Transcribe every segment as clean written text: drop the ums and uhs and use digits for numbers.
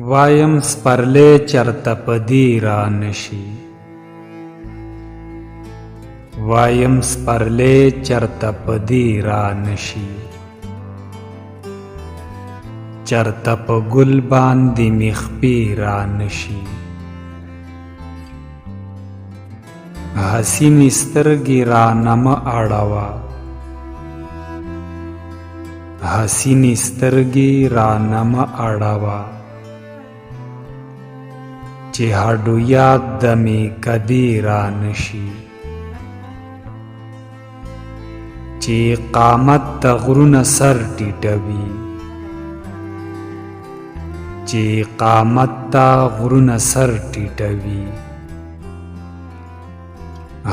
وایم سپرلی چرته په دې را نشي، وایم سپرلی چرته په دې را نشي، چرته په ګل باندې مې خپې را نشي. حسینې سترګې رانه مه اړوه، حسینې سترګې رانه مه اړوه، چې هډو یاد د مې کدې را نشي. چې قامت ته غرونه سر ټیټوي، چې قامت ته غرونه سر ټیټوي،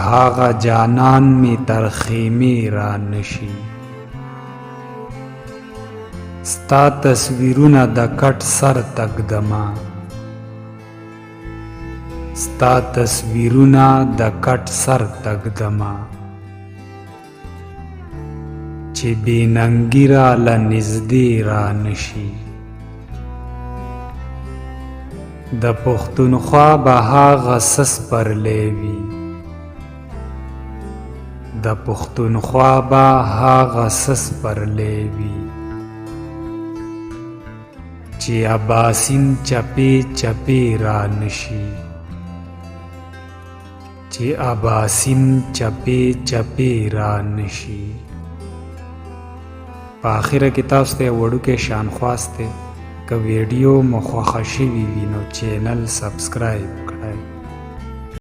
هاغه جانان می تر خیمې را نشي. ستا تصویرونه د کټ سر تږدمه، ستا تصویرونه د کټ سر تږدمه، چې بې ننګي راله نږدې را نشي. د پښتونخوا به هاغه څه سپرلی وي، د پښتونخوا به هاغه څه سپرلی وي، چې اباسین چپې چپې را نشي، چې اباسین چپې چپې را نشي. په آخره کې تاسو ته وړوکی شان خواست دی، که ویډیو مو خوښه شوي وي نو چینل سبسکرایب کړئ.